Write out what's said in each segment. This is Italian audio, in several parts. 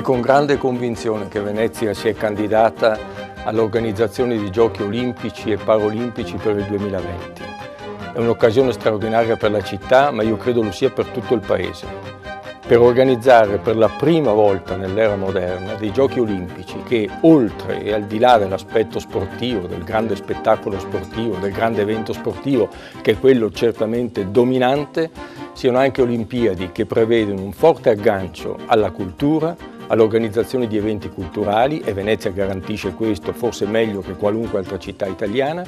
È con grande convinzione che Venezia si è candidata all'organizzazione di Giochi Olimpici e Paralimpici per il 2020. È un'occasione straordinaria per la città, ma io credo lo sia per tutto il Paese, per organizzare per la prima volta nell'era moderna dei Giochi Olimpici che, oltre e al di là dell'aspetto sportivo, del grande spettacolo sportivo, del grande evento sportivo, che è quello certamente dominante, siano anche Olimpiadi che prevedono un forte aggancio alla cultura, all'organizzazione di eventi culturali, e Venezia garantisce questo forse meglio che qualunque altra città italiana,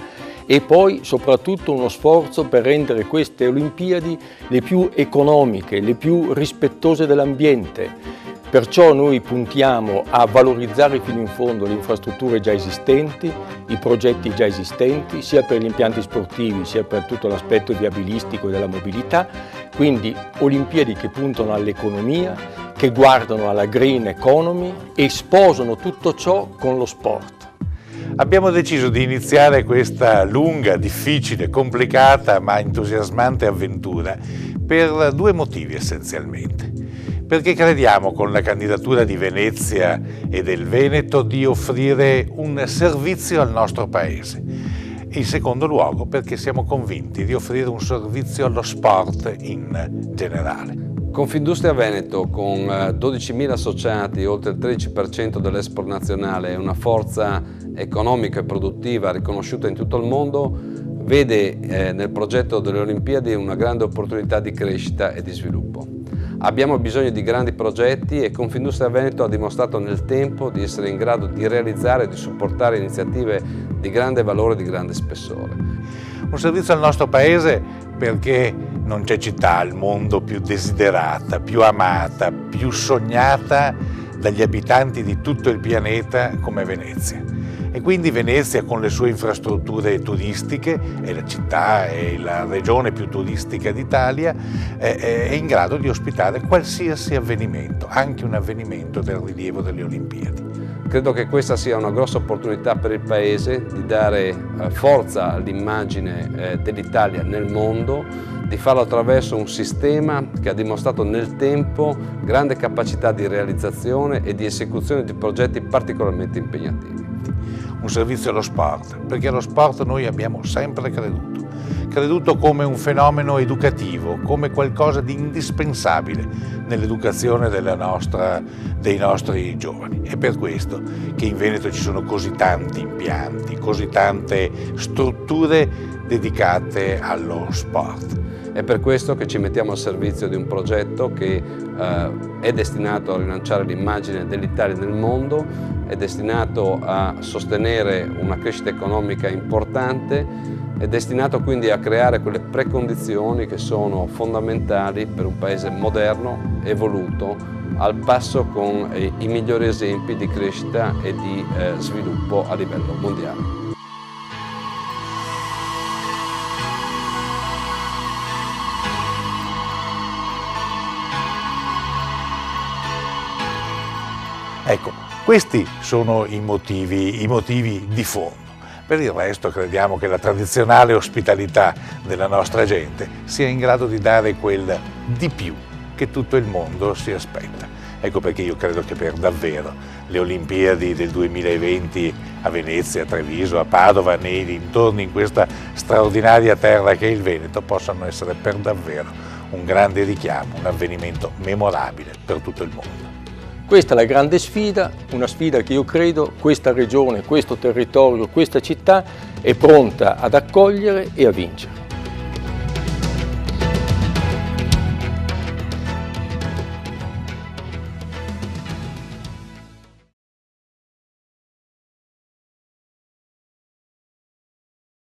e poi soprattutto uno sforzo per rendere queste Olimpiadi le più economiche, le più rispettose dell'ambiente. Perciò noi puntiamo a valorizzare fino in fondo le infrastrutture già esistenti, i progetti già esistenti, sia per gli impianti sportivi sia per tutto l'aspetto viabilistico e della mobilità, quindi Olimpiadi che puntano all'economia, che guardano alla green economy e sposano tutto ciò con lo sport. Abbiamo deciso di iniziare questa lunga, difficile, complicata ma entusiasmante avventura per due motivi essenzialmente. Perché crediamo con la candidatura di Venezia e del Veneto di offrire un servizio al nostro Paese. In secondo luogo perché siamo convinti di offrire un servizio allo sport in generale. Confindustria Veneto, con 12.000 associati, oltre il 13% dell'export nazionale e una forza economica e produttiva riconosciuta in tutto il mondo, vede nel progetto delle Olimpiadi una grande opportunità di crescita e di sviluppo. Abbiamo bisogno di grandi progetti e Confindustria Veneto ha dimostrato nel tempo di essere in grado di realizzare e di supportare iniziative di grande valore e di grande spessore. Un servizio al nostro Paese perché non c'è città al mondo più desiderata, più amata, più sognata dagli abitanti di tutto il pianeta come Venezia. E quindi Venezia, con le sue infrastrutture turistiche, è la città e la regione più turistica d'Italia, è in grado di ospitare qualsiasi avvenimento, anche un avvenimento del rilievo delle Olimpiadi. Credo che questa sia una grossa opportunità per il Paese di dare forza all'immagine dell'Italia nel mondo, di farlo attraverso un sistema che ha dimostrato nel tempo grande capacità di realizzazione e di esecuzione di progetti particolarmente impegnativi. Un servizio allo sport, perché allo sport noi abbiamo sempre creduto come un fenomeno educativo, come qualcosa di indispensabile nell'educazione dei nostri giovani. È per questo che in Veneto ci sono così tanti impianti, così tante strutture dedicate allo sport. È per questo che ci mettiamo al servizio di un progetto che è destinato a rilanciare l'immagine dell'Italia nel mondo, è destinato a sostenere una crescita economica importante, è destinato quindi a creare quelle precondizioni che sono fondamentali per un paese moderno, evoluto, al passo con i migliori esempi di crescita e di sviluppo a livello mondiale. Ecco, questi sono i motivi di fondo. Per il resto crediamo che la tradizionale ospitalità della nostra gente sia in grado di dare quel di più che tutto il mondo si aspetta. Ecco perché io credo che per davvero le Olimpiadi del 2020 a Venezia, a Treviso, a Padova, nei dintorni, in questa straordinaria terra che è il Veneto, possano essere per davvero un grande richiamo, un avvenimento memorabile per tutto il mondo. Questa è la grande sfida, una sfida che io credo questa regione, questo territorio, questa città è pronta ad accogliere e a vincere.